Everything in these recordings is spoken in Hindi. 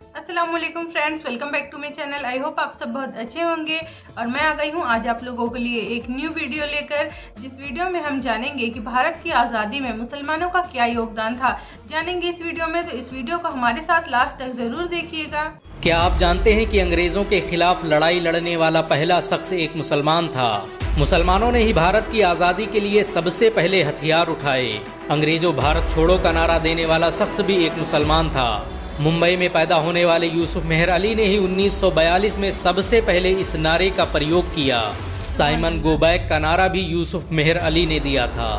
अस्सलाम वालेकुम friends, welcome back to my channel. I hope आप सब बहुत अच्छे होंगे और मैं आ गई हूँ आज आप लोगों के लिए एक न्यू वीडियो लेकर, जिस वीडियो में हम जानेंगे कि भारत की आज़ादी में मुसलमानों का क्या योगदान था। जानेंगे इस वीडियो में, तो इस वीडियो को हमारे साथ लास्ट तक ज़रूर देखिएगा। क्या आप जानते हैं कि अंग्रेजों के खिलाफ लड़ाई लड़ने वाला पहला शख्स एक मुसलमान था। मुसलमानों ने ही भारत की आज़ादी के लिए सबसे पहले हथियार उठाए। अंग्रेजों भारत छोड़ो का नारा देने वाला शख्स भी एक मुसलमान था। मुंबई में पैदा होने वाले यूसुफ मेहर अली ने ही 1942 में सबसे पहले इस नारे का प्रयोग किया। साइमन गो बैक का नारा भी यूसुफ मेहर अली ने दिया था।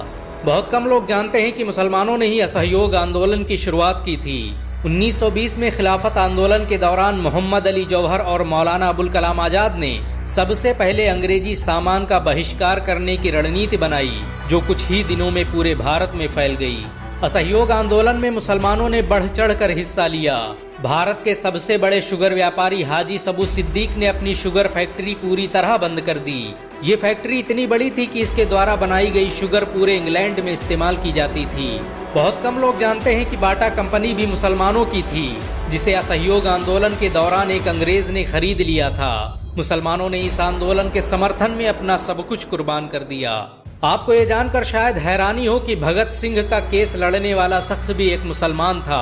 बहुत कम लोग जानते हैं कि मुसलमानों ने ही असहयोग आंदोलन की शुरुआत की थी। 1920 में खिलाफत आंदोलन के दौरान मोहम्मद अली जौहर और मौलाना अबुल कलाम आजाद ने सबसे पहले अंग्रेजी सामान का बहिष्कार करने की रणनीति बनाई, जो कुछ ही दिनों में पूरे भारत में फैल गई। असहयोग आंदोलन में मुसलमानों ने बढ़ चढ़कर हिस्सा लिया। भारत के सबसे बड़े शुगर व्यापारी हाजी सबू सिद्दीक ने अपनी शुगर फैक्ट्री पूरी तरह बंद कर दी। ये फैक्ट्री इतनी बड़ी थी कि इसके द्वारा बनाई गई शुगर पूरे इंग्लैंड में इस्तेमाल की जाती थी। बहुत कम लोग जानते हैं कि बाटा कंपनी भी मुसलमानों की थी, जिसे असहयोग आंदोलन के दौरान एक अंग्रेज ने खरीद लिया था। मुसलमानों ने इस आंदोलन के समर्थन में अपना सब कुछ कुर्बान कर दिया। आपको ये जानकर शायद हैरानी हो कि भगत सिंह का केस लड़ने वाला शख्स भी एक मुसलमान था।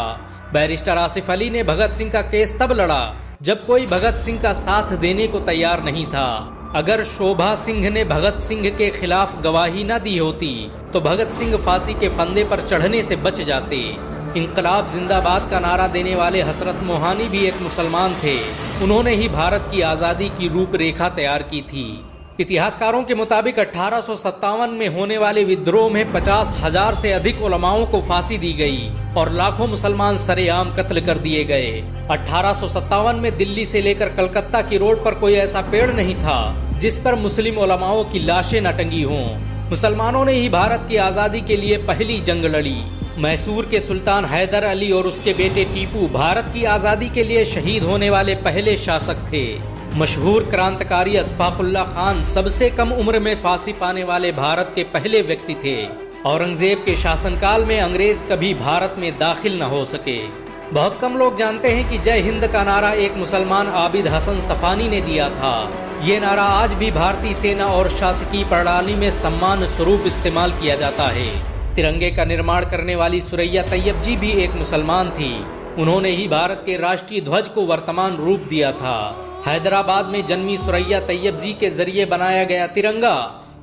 बैरिस्टर आसिफ अली ने भगत सिंह का केस तब लड़ा जब कोई भगत सिंह का साथ देने को तैयार नहीं था। अगर शोभा सिंह ने भगत सिंह के खिलाफ गवाही न दी होती तो भगत सिंह फांसी के फंदे पर चढ़ने से बच जाते। इंकलाब जिंदाबाद का नारा देने वाले हसरत मोहानी भी एक मुसलमान थे। उन्होंने ही भारत की आज़ादी की रूपरेखा तैयार की थी। इतिहासकारों के मुताबिक 1857 में होने वाले विद्रोह में 50,000 से अधिक उलमाओं को फांसी दी गई और लाखों मुसलमान सरेआम कत्ल कर दिए गए। 1857 में दिल्ली से लेकर कलकत्ता की रोड पर कोई ऐसा पेड़ नहीं था जिस पर मुस्लिम उलमाओं की लाशें न टंगी हों। मुसलमानों ने ही भारत की आज़ादी के लिए पहली जंग लड़ी। मैसूर के सुल्तान हैदर अली और उसके बेटे टीपू भारत की आज़ादी के लिए शहीद होने वाले पहले शासक थे। मशहूर क्रांतिकारी अशफाकुल्ला खान सबसे कम उम्र में फांसी पाने वाले भारत के पहले व्यक्ति थे। औरंगजेब के शासनकाल में अंग्रेज कभी भारत में दाखिल न हो सके। बहुत कम लोग जानते हैं कि जय हिंद का नारा एक मुसलमान आबिद हसन सफानी ने दिया था। ये नारा आज भी भारतीय सेना और शासकीय प्रणाली में सम्मान स्वरूप इस्तेमाल किया जाता है। तिरंगे का निर्माण करने वाली सुरैया तैयब जी भी एक मुसलमान थी। उन्होंने ही भारत के राष्ट्रीय ध्वज को वर्तमान रूप दिया था। हैदराबाद में जन्मी सुरैया तैयब जी के जरिए बनाया गया तिरंगा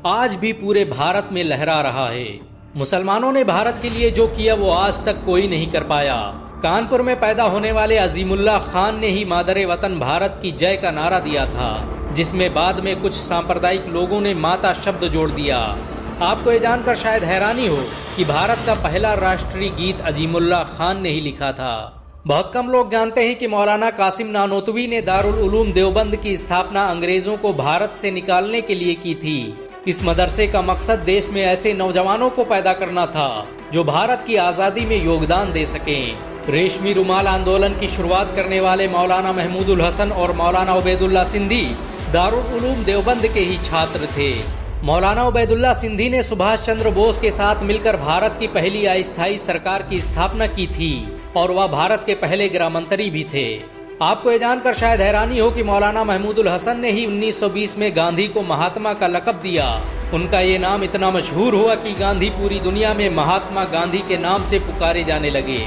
आज भी पूरे भारत में लहरा रहा है। मुसलमानों ने भारत के लिए जो किया वो आज तक कोई नहीं कर पाया। कानपुर में पैदा होने वाले अजीमुल्लाह खान ने ही मादरे वतन भारत की जय का नारा दिया था, जिसमें बाद में कुछ सांप्रदायिक लोगों ने माता शब्द जोड़ दिया। आपको ये जानकर शायद हैरानी हो कि भारत का पहला राष्ट्रीय गीत अजीमुल्लाह खान ने ही लिखा था। बहुत कम लोग जानते हैं कि मौलाना कासिम नानोतवी ने दारुल उलूम देवबंद की स्थापना अंग्रेजों को भारत से निकालने के लिए की थी। इस मदरसे का मकसद देश में ऐसे नौजवानों को पैदा करना था जो भारत की आज़ादी में योगदान दे सकें। रेशमी रुमाल आंदोलन की शुरुआत करने वाले मौलाना महमूदुल हसन और मौलाना उबैदुल्ला सिंधी दारुल उलूम देवबंद के ही छात्र थे। मौलाना उबैदुल्ला सिंधी ने सुभाष चंद्र बोस के साथ मिलकर भारत की पहली अस्थायी सरकार की स्थापना की थी और वह भारत के पहले गृह मंत्री भी थे। आपको ये जानकर शायद हैरानी हो कि मौलाना महमूदुल हसन ने ही 1920 में गांधी को महात्मा का लक़ब दिया। उनका ये नाम इतना मशहूर हुआ कि गांधी पूरी दुनिया में महात्मा गांधी के नाम से पुकारे जाने लगे।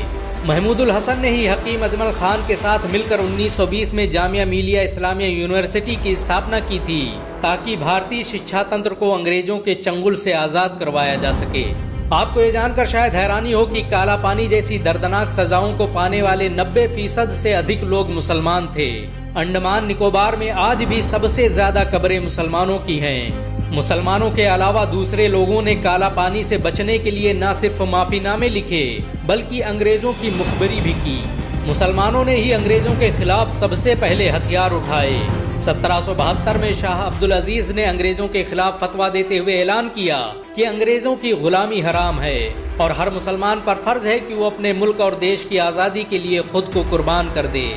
महमूदुल हसन ने ही हकीम अजमल खान के साथ मिलकर 1920 में जामिया मिलिया इस्लामिया यूनिवर्सिटी की स्थापना की थी, ताकि भारतीय शिक्षा तंत्र को अंग्रेजों के चंगुल से आज़ाद करवाया जा सके। आपको ये जानकर शायद हैरानी हो कि काला पानी जैसी दर्दनाक सजाओं को पाने वाले 90% से अधिक लोग मुसलमान थे। अंडमान निकोबार में आज भी सबसे ज्यादा कब्रें मुसलमानों की हैं। मुसलमानों के अलावा दूसरे लोगों ने काला पानी से बचने के लिए न सिर्फ माफीनामे लिखे बल्कि अंग्रेजों की मुखबरी भी की। मुसलमानों ने ही अंग्रेजों के खिलाफ सबसे पहले हथियार उठाए। 1772 में शाह अब्दुल अजीज ने अंग्रेजों के खिलाफ फतवा देते हुए ऐलान किया कि अंग्रेजों की गुलामी हराम है और हर मुसलमान पर फर्ज है कि वो अपने मुल्क और देश की आज़ादी के लिए खुद को कुर्बान कर दे।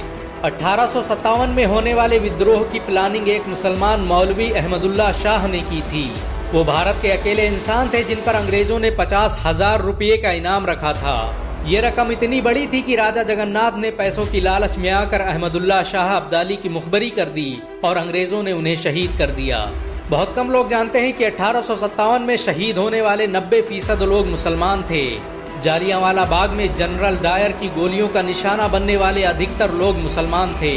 1857 में होने वाले विद्रोह की प्लानिंग एक मुसलमान मौलवी अहमदुल्ला शाह ने की थी। वो भारत के अकेले इंसान थे जिन पर अंग्रेजों ने 50,000 रुपये का इनाम रखा था। ये रकम इतनी बड़ी थी कि राजा जगन्नाथ ने पैसों की लालच में आकर अहमदुल्ला शाह अब्दाली की मुखबरी कर दी और अंग्रेजों ने उन्हें शहीद कर दिया। बहुत कम लोग जानते हैं कि 1857 में शहीद होने वाले 90% लोग मुसलमान थे। जालियांवाला बाग में जनरल डायर की गोलियों का निशाना बनने वाले अधिकतर लोग मुसलमान थे।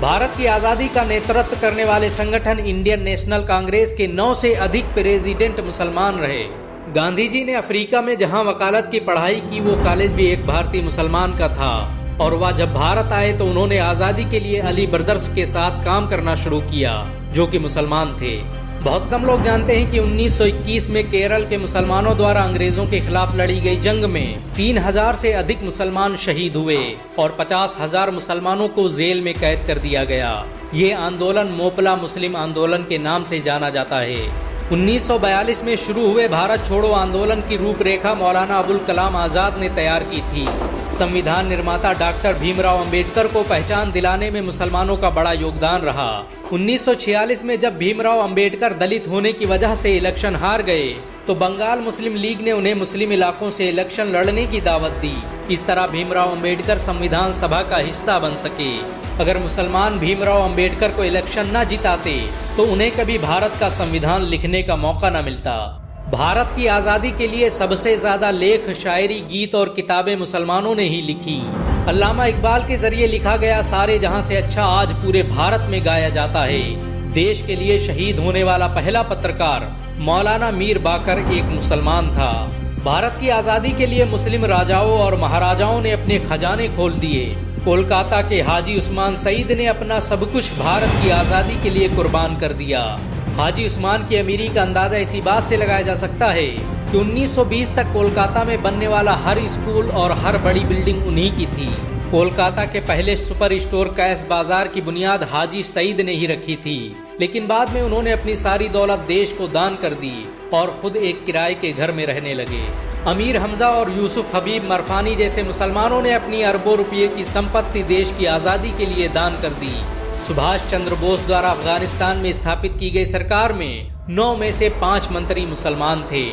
भारत की आज़ादी का नेतृत्व करने वाले संगठन इंडियन नेशनल कांग्रेस के 9 से अधिक प्रेसिडेंट मुसलमान रहे। गांधी जी ने अफ्रीका में जहां वकालत की पढ़ाई की, वो कॉलेज भी एक भारतीय मुसलमान का था और वह जब भारत आए तो उन्होंने आज़ादी के लिए अली ब्रदर्स के साथ काम करना शुरू किया, जो कि मुसलमान थे। बहुत कम लोग जानते हैं कि 1921 में केरल के मुसलमानों द्वारा अंग्रेजों के खिलाफ लड़ी गई जंग में 3000 से अधिक मुसलमान शहीद हुए और 50,000 मुसलमानों को जेल में कैद कर दिया गया। ये आंदोलन मोपला मुस्लिम आंदोलन के नाम से जाना जाता है। 1942 में शुरू हुए भारत छोड़ो आंदोलन की रूपरेखा मौलाना अबुल कलाम आज़ाद ने तैयार की थी। संविधान निर्माता डॉक्टर भीमराव अंबेडकर को पहचान दिलाने में मुसलमानों का बड़ा योगदान रहा। 1946 में जब भीमराव अंबेडकर दलित होने की वजह से इलेक्शन हार गए तो बंगाल मुस्लिम लीग ने उन्हें मुस्लिम इलाकों से इलेक्शन लड़ने की दावत दी। इस तरह भीमराव अंबेडकर संविधान सभा का हिस्सा बन सके। अगर मुसलमान भीमराव अंबेडकर को इलेक्शन न जिताते तो उन्हें कभी भारत का संविधान लिखने का मौका न मिलता। भारत की आज़ादी के लिए सबसे ज्यादा लेख, शायरी, गीत और किताबें मुसलमानों ने ही लिखी। अल्लामा इकबाल के जरिए लिखा गया सारे जहां से अच्छा आज पूरे भारत में गाया जाता है। देश के लिए शहीद होने वाला पहला पत्रकार मौलाना मीर बाकर एक मुसलमान था। भारत की आज़ादी के लिए मुस्लिम राजाओं और महाराजाओं ने अपने खजाने खोल दिए। कोलकाता के हाजी उस्मान सईद ने अपना सब कुछ भारत की आज़ादी के लिए कुर्बान कर दिया। हाजी उस्मान की अमीरी का अंदाजा इसी बात से लगाया जा सकता है कि 1920 तक कोलकाता में बनने वाला हर स्कूल और हर बड़ी बिल्डिंग उन्हीं की थी। कोलकाता के पहले सुपर स्टोर कैश बाजार की बुनियाद हाजी सईद ने ही रखी थी, लेकिन बाद में उन्होंने अपनी सारी दौलत देश को दान कर दी और खुद एक किराए के घर में रहने लगे। अमीर हमजा और यूसुफ हबीब मरफानी जैसे मुसलमानों ने अपनी अरबों रुपये की संपत्ति देश की आज़ादी के लिए दान कर दी। सुभाष चंद्र बोस द्वारा अफगानिस्तान में स्थापित की गई सरकार में 9 में से 5 मंत्री मुसलमान थे।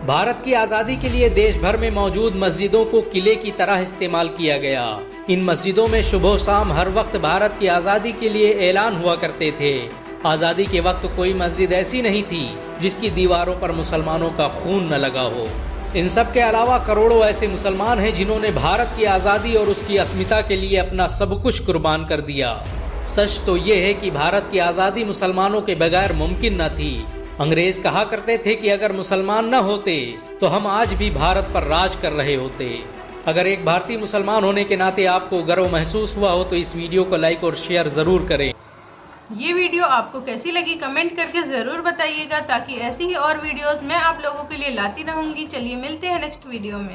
भारत की आज़ादी के लिए देश भर में मौजूद मस्जिदों को किले की तरह इस्तेमाल किया गया। इन मस्जिदों में सुबह शाम हर वक्त भारत की आज़ादी के लिए ऐलान हुआ करते थे। आज़ादी के वक्त कोई मस्जिद ऐसी नहीं थी जिसकी दीवारों पर मुसलमानों का खून न लगा हो। इन सब के अलावा करोड़ों ऐसे मुसलमान हैं जिन्होंने भारत की आज़ादी और उसकी अस्मिता के लिए अपना सब कुछ कुर्बान कर दिया। सच तो ये है कि भारत की आज़ादी मुसलमानों के बगैर मुमकिन न थी। अंग्रेज कहा करते थे कि अगर मुसलमान न होते तो हम आज भी भारत पर राज कर रहे होते। अगर एक भारतीय मुसलमान होने के नाते आपको गर्व महसूस हुआ हो तो इस वीडियो को लाइक और शेयर ज़रूर करें। ये वीडियो आपको कैसी लगी कमेंट करके ज़रूर बताइएगा, ताकि ऐसी ही और वीडियोस मैं आप लोगों के लिए लाती रहूँगी। चलिए मिलते हैं नेक्स्ट वीडियो में।